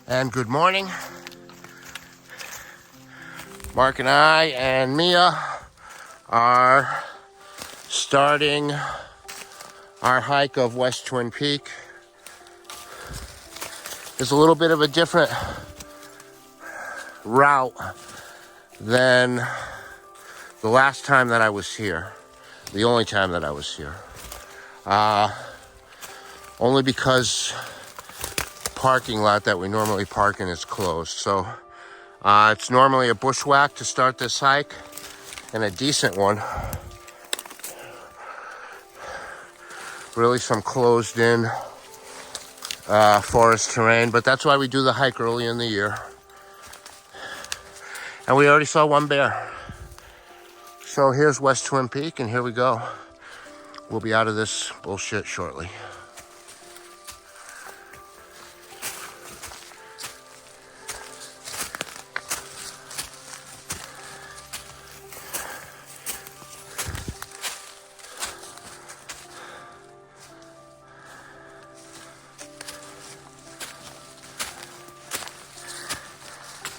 And good morning. Mark and I and Mia are starting our hike of West Twin Peak. It's a little bit of a different route than the last time that I was here. The only time that I was here. Only because parking lot that we normally park in is closed. So it's normally a bushwhack to start this hike, and a decent one. Really some closed in forest terrain, but that's why we do the hike early in the year. And we already saw one bear. So here's West Twin Peak, and here we go. We'll be out of this bullshit shortly.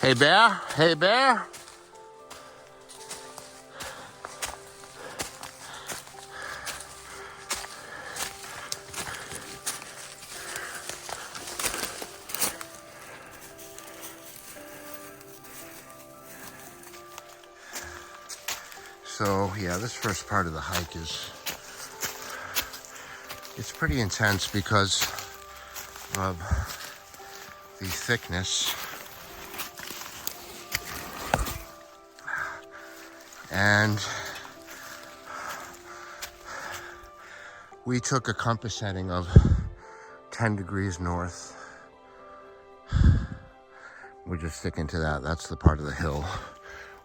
Hey bear, hey bear. So yeah, this first part of the hike it's pretty intense because of the thickness. And we took a compass heading of 10 degrees north. We're just sticking to that. That's the part of the hill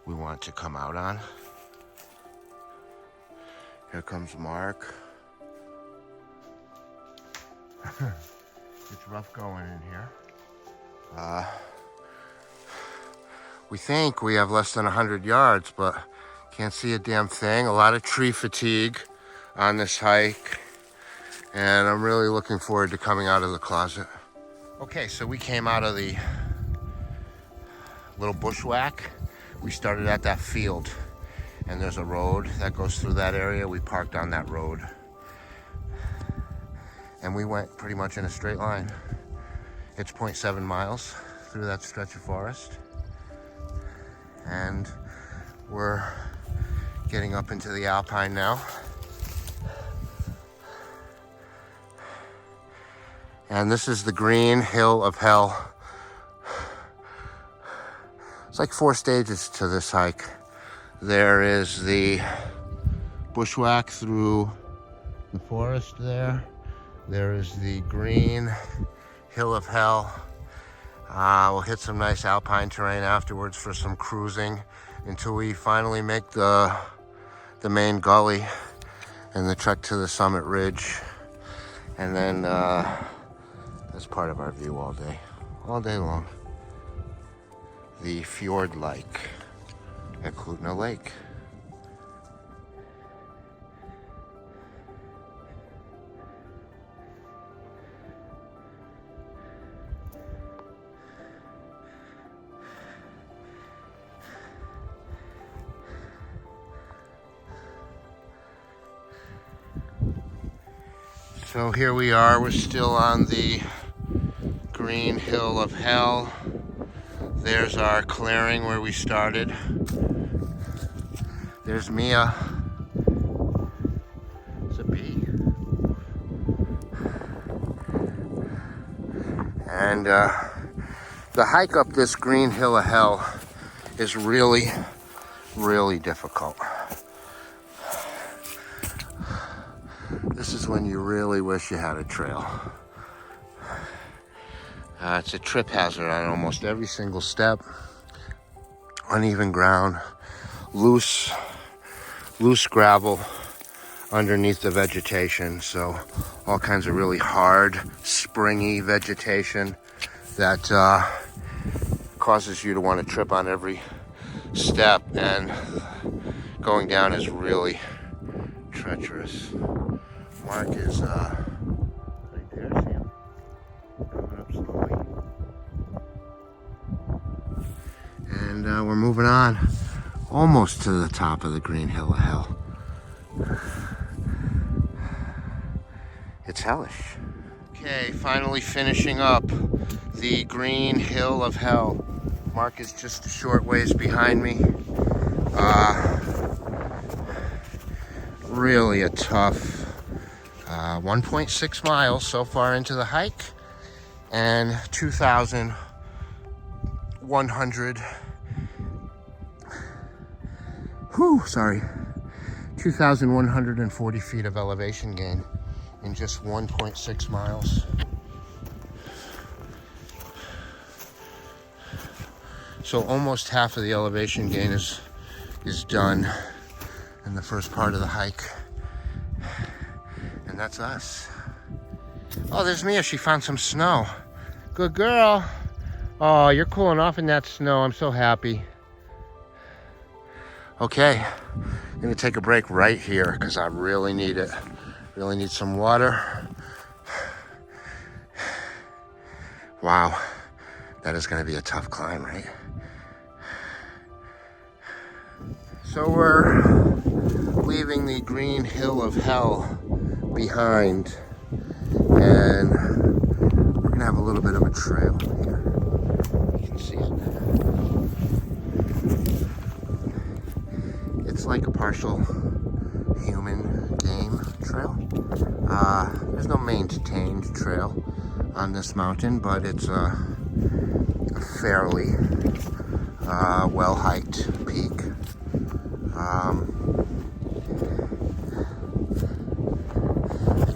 we want to come out on. Here comes Mark. It's rough going in here. We think we have less than 100 yards, but can't see a damn thing. A lot of tree fatigue on this hike, and I'm really looking forward to coming out of the closet. Okay, so we came out of the little bushwhack. We started at that field, and there's a road that goes through that area. We parked on that road, and we went pretty much in a straight line. It's 0.7 miles through that stretch of forest, and we're getting up into the alpine now. And this is the Green Hill of Hell. It's like 4 stages to this hike. There is the bushwhack through the forest there. There is the Green Hill of Hell. We'll hit some nice alpine terrain afterwards for some cruising until we finally make the main gully and the trek to the summit ridge. And then that's part of our view all day long. The fjord lake at Klutna Lake. So here we are, we're still on the Green Hill of Hell. There's our clearing where we started. There's Mia. It's a bee. And the hike up this Green Hill of Hell is really, really difficult. This is when you really wish you had a trail. It's a trip hazard on almost every single step. Uneven ground, loose gravel underneath the vegetation. So all kinds of really hard, springy vegetation that causes you to want to trip on every step, and going down is really treacherous. Mark is right there, see him? Coming up slowly. we're moving on almost to the top of the Green Hill of Hell. It's hellish. Okay, finally finishing up the Green Hill of Hell. Mark is just a short ways behind me. Really a tough 1.6 miles so far into the hike, and 2,140 feet of elevation gain in just 1.6 miles. So almost half of the elevation gain is done in the first part of the hike. And that's us. Oh, there's Mia. She found some snow. Good girl. Oh, you're cooling off in that snow. I'm so happy. Okay, I'm gonna take a break right here because I really need it. Really need some water. Wow, that is gonna be a tough climb, right? So we're leaving the Green Hill of Hell behind, and we're gonna have a little bit of a trail here. You can see it. It's like a partial human game trail. There's no maintained trail on this mountain, but it's a fairly well-hiked peak. I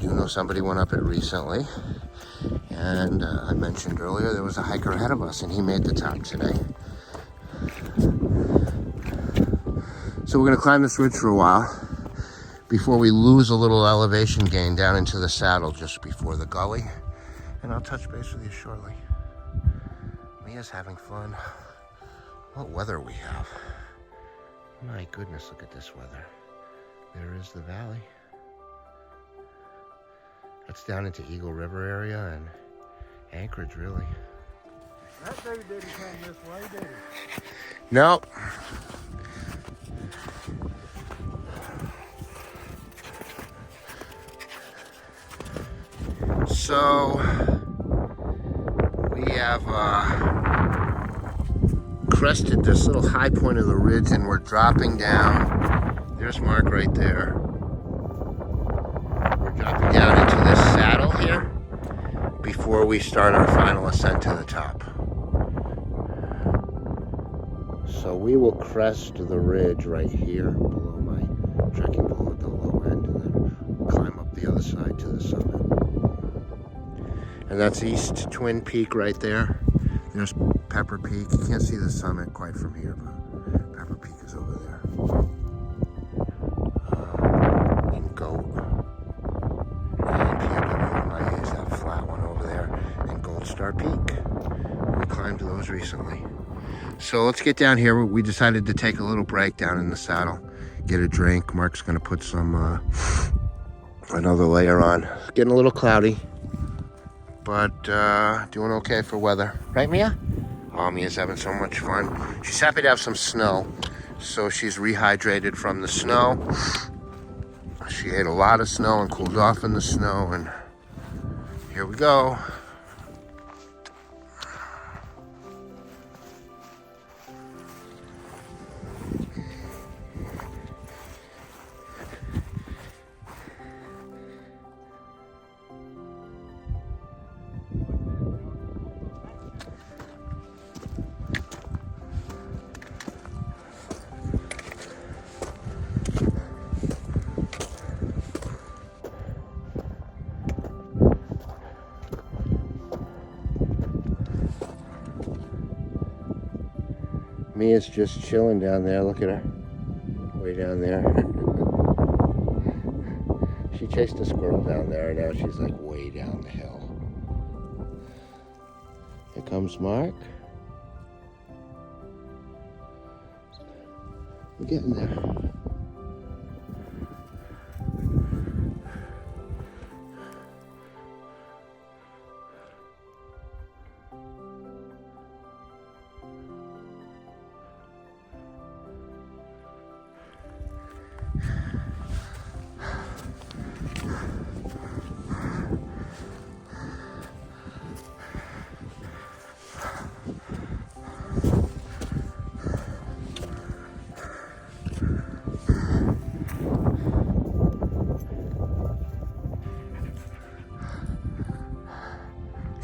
do know somebody went up it recently, and I mentioned earlier there was a hiker ahead of us, and he made the top today. So we're going to climb this ridge for a while before we lose a little elevation gain down into the saddle just before the gully, and I'll touch base with you shortly. Mia's having fun. What weather we have. My goodness, look at this weather. There is the valley. That's down into Eagle River area and Anchorage, really. That dude didn't come this way, did he? Nope. So we have crested this little high point of the ridge, and we're dropping down. There's Mark right there. We're dropping down into this saddle here before we start our final ascent to the top. So we will crest the ridge right here below my trekking pole at the low end, and then climb up the other side to the summit. And that's East Twin Peak right there. There's Pepper Peak. You can't see the summit quite from here, but Pepper Peak is over there. And Goat. And PWMIA is that flat one over there. And Gold Star Peak. We climbed those recently. So let's get down here. We decided to take a little break down in the saddle. Get a drink. Mark's going to put some another layer on. It's getting a little cloudy, but doing okay for weather. Right, Mia? Oh, Mia's having so much fun. She's happy to have some snow, so she's rehydrated from the snow. She ate a lot of snow and cooled off in the snow, and here we go. Mia's just chilling down there. Look at her. Way down there. She chased a squirrel down there, and now she's like way down the hill. Here comes Mark. We're getting there.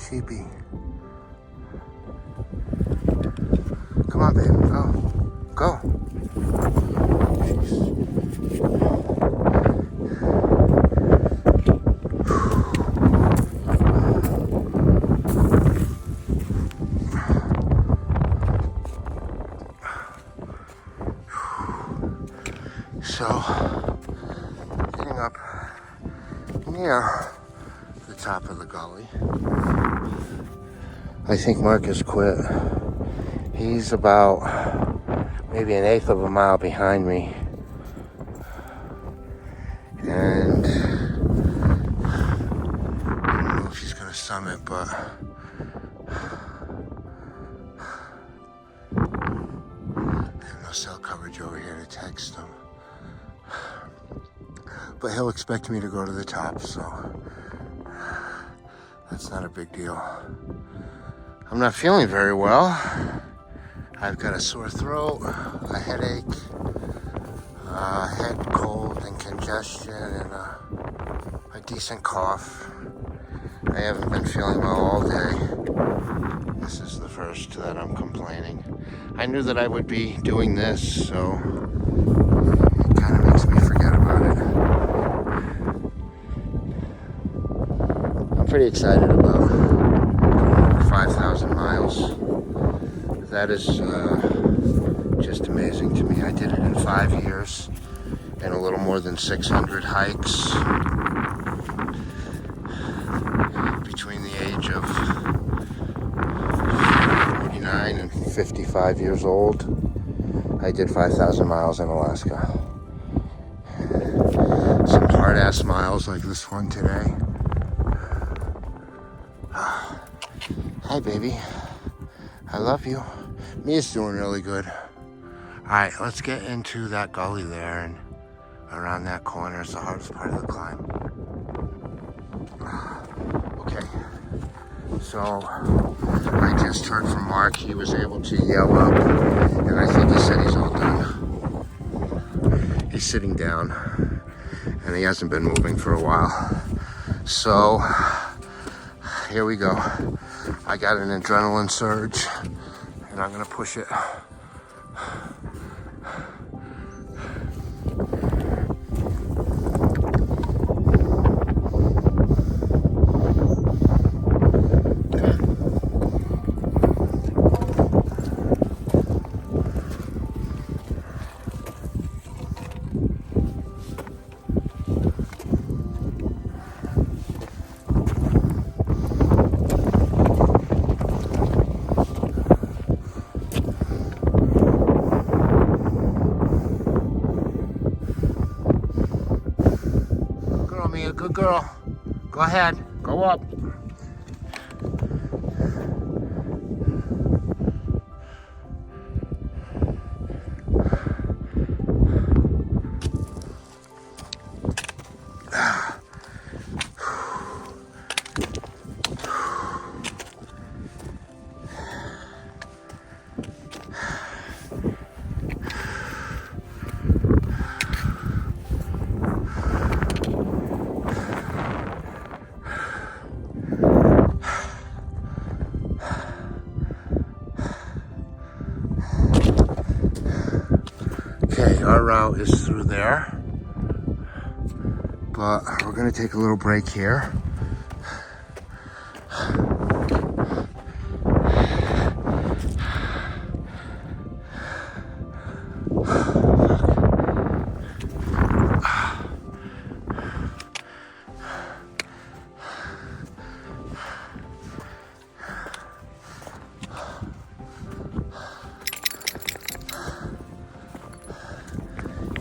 sheepy. Come on, babe. Go. Go. Jeez. So, getting up near the top of the gully. I think Marcus quit. He's about maybe an eighth of a mile behind me. And I don't know if he's gonna summit, but I have no cell coverage over here to text him. But he'll expect me to go to the top, so that's not a big deal. I'm not feeling very well. I've got a sore throat, a headache, head cold and congestion, and a decent cough. I haven't been feeling well all day. This is the first that I'm complaining. I knew that I would be doing this, so it kind of makes me forget about it. I'm pretty excited about going over 5,000 miles. That is just amazing to me. I did it in 5 years and a little more than 600 hikes between the age of 49 and 55 years old. I did 5,000 miles in Alaska. Some hard-ass miles like this one today. Hi, baby. I love you. Mia's doing really good. All right, let's get into that gully there, and around that corner is the hardest part of the climb. Okay, so I just heard from Mark. He was able to yell up, and I think he said he's all done. He's sitting down, and he hasn't been moving for a while. So here we go. I got an adrenaline surge, and I'm gonna push it. Good girl. Go ahead. Go up. Okay, our route is through there, but we're gonna take a little break here.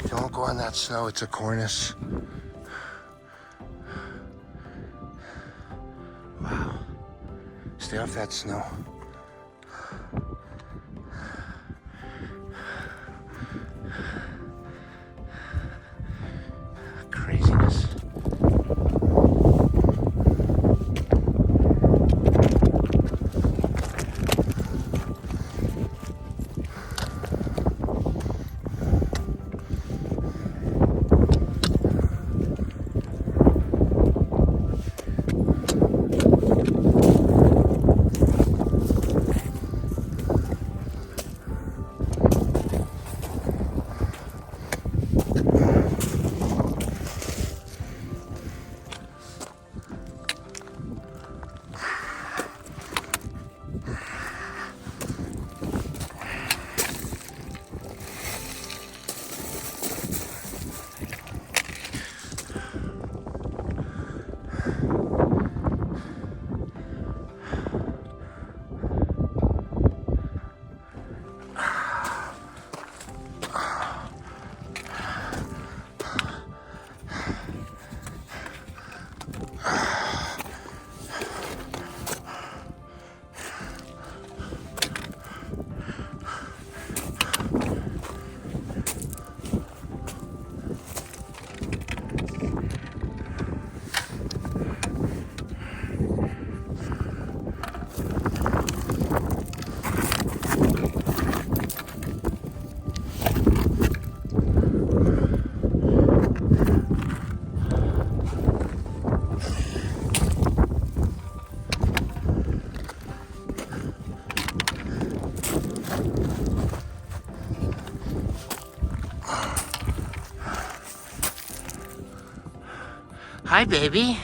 Don't go on that snow, it's a cornice. Wow. Stay off that snow. Craziness. Hi, baby.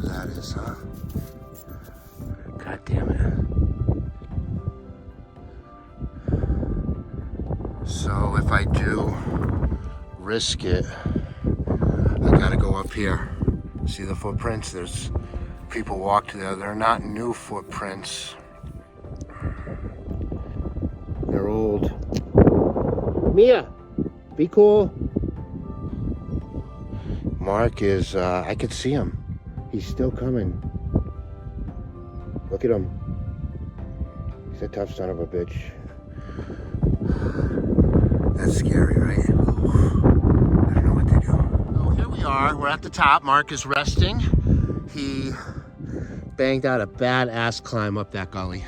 That is, huh? God damn it. So if I do risk it, I gotta go up here. See the footprints? There's people walked there. They're not new footprints. They're old. Mia, be cool. Mark is, I could see him. He's still coming. Look at him. He's a tough son of a bitch. That's scary, right? Ooh. I don't know what to do. So here we are. We're at the top. Mark is resting. He banged out a badass climb up that gully.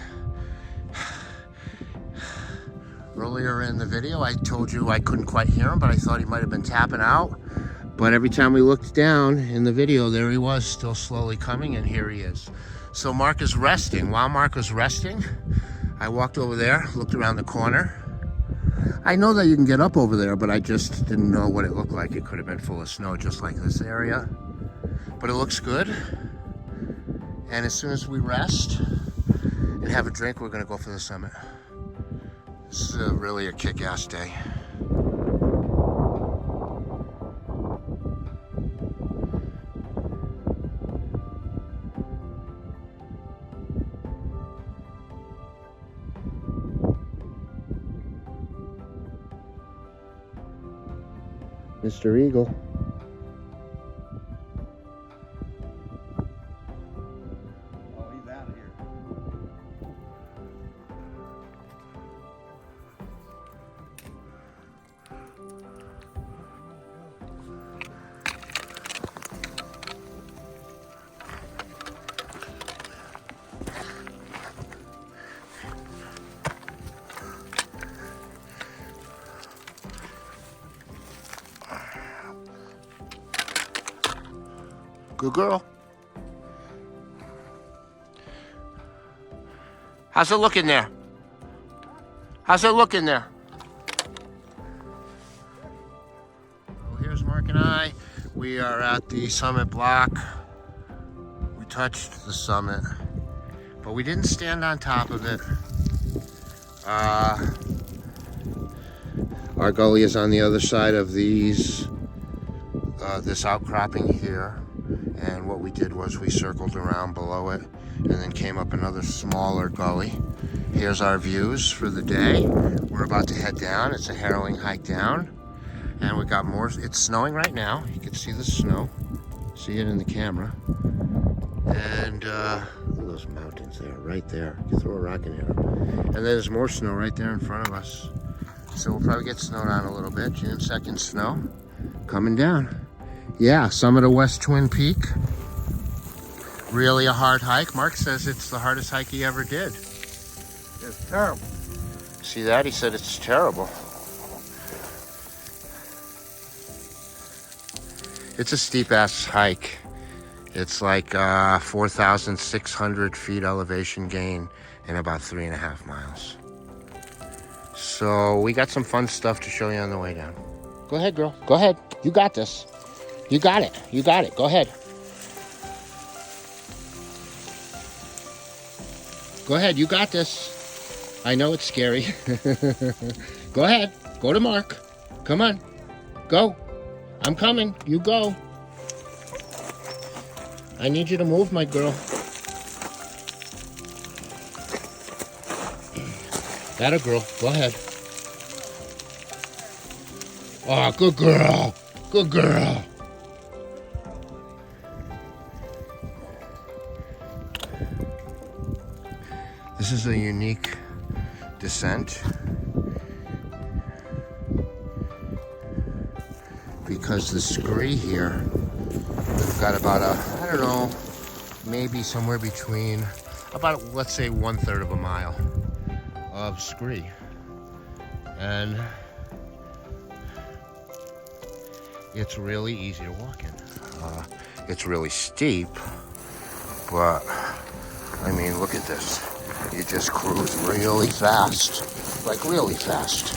Earlier in the video, I told you I couldn't quite hear him, but I thought he might have been tapping out. But every time we looked down in the video, there he was, still slowly coming, and here he is. So Mark is resting. While Mark was resting, I walked over there, looked around the corner. I know that you can get up over there, but I just didn't know what it looked like. It could have been full of snow, just like this area. But it looks good. And as soon as we rest and have a drink, we're gonna go for the summit. This is really a kick-ass day. Mr. Eagle. Oh, he's out of here. Good girl. How's it looking there? How's it looking there? Well, here's Mark and I. We are at the summit block. We touched the summit, but we didn't stand on top of it. Our gully is on the other side of these, this outcropping here. And what we did was we circled around below it and then came up another smaller gully. Here's our views for the day. We're about to head down. It's a harrowing hike down. And we got more. It's snowing right now. You can see the snow. See it in the camera. And look at those mountains there, right there. You throw a rock in here. And then there's more snow right there in front of us. So we'll probably get snowed on a little bit. June 2nd snow coming down. Yeah, summit of West Twin Peak. Really a hard hike. Mark says it's the hardest hike he ever did. It's terrible. See that? He said it's terrible. It's a steep ass hike. It's like 4,600 feet elevation gain in about 3.5 miles. So we got some fun stuff to show you on the way down. Go ahead, girl. Go ahead. You got this. You got it. You got it. Go ahead. Go ahead. You got this. I know it's scary. Go ahead. Go to Mark. Come on. Go. I'm coming. You go. I need you to move, my girl. That a girl. Go ahead. Oh, good girl. Good girl. This is a unique descent because the scree here, we've got about I don't know, maybe somewhere between about, let's say, 1/3 of a mile of scree. And it's really easy to walk in. It's really steep, but I mean, look at this. You just cruise really fast, like really fast,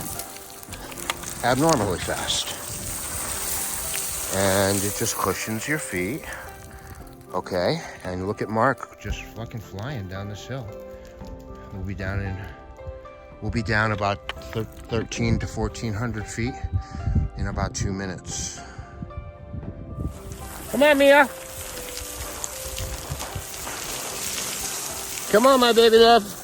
abnormally fast. And it just cushions your feet, okay? And look at Mark just fucking flying down this hill. We'll be down about 13 to 1,400 feet in about 2 minutes. Come on, Mia. Come on, my baby love.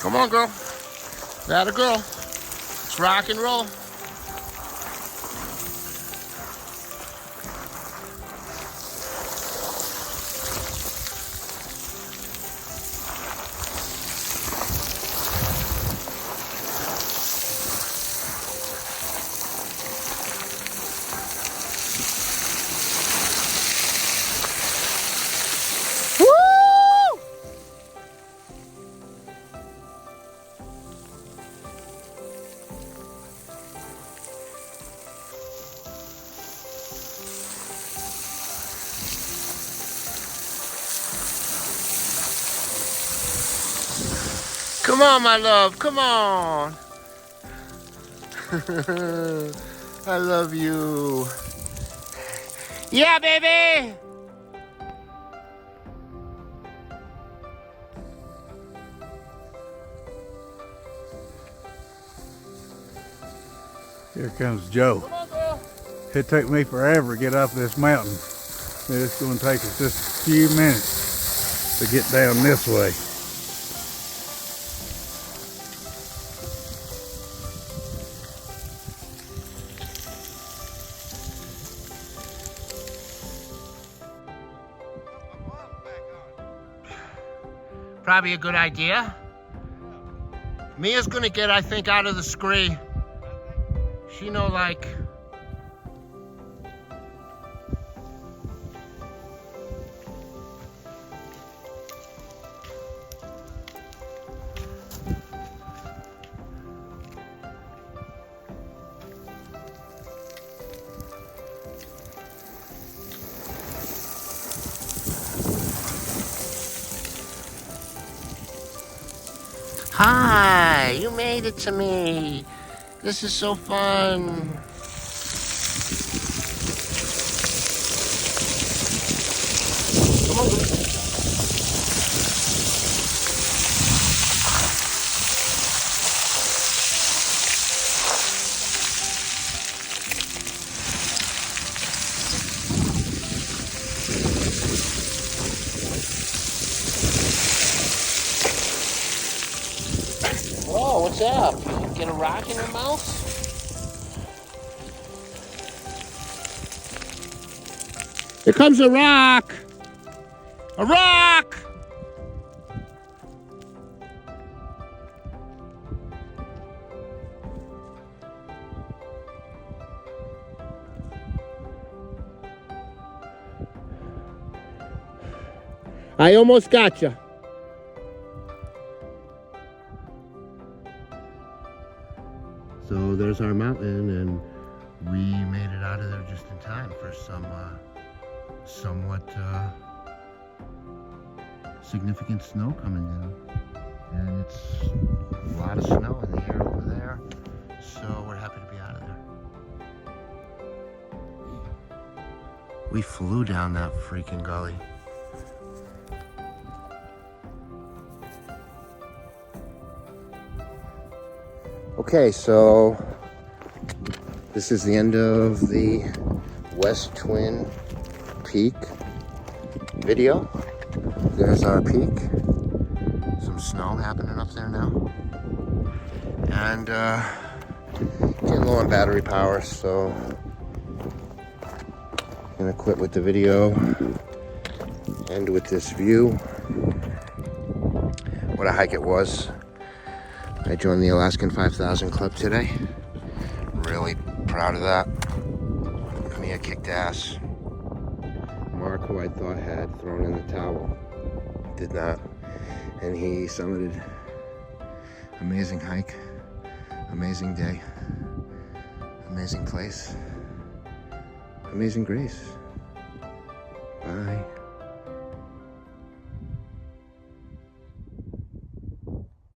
Come on, girl. That a girl. Let's rock and roll. Come on, my love, come on. I love you. Yeah, baby. Here comes Joe. Come on, girl. It took me forever to get up this mountain. It's going to take us just a few minutes to get down this way. Probably a good idea. Mia's gonna get, I think, out of the scree. She know, like, hi, you made it to me. This is so fun. Come on, girl. Oh, what's up? Get a rock in your mouth? Here comes a rock! A rock! I almost got you. So there's our mountain, and we made it out of there just in time for some somewhat significant snow coming down. And it's a lot of snow in the air over there, so we're happy to be out of there. We flew down that freaking gully. Okay, so this is the end of the West Twin Peak video. There's our peak. Some snow happening up there now. And getting low on battery power, so I'm gonna quit with the video, end with this view. What a hike it was. I joined the Alaskan 5000 Club today. Really proud of that. Mia kicked ass. Mark, who I thought had thrown in the towel, did not. And he summited. Amazing hike, amazing day, amazing place, amazing grace. Bye.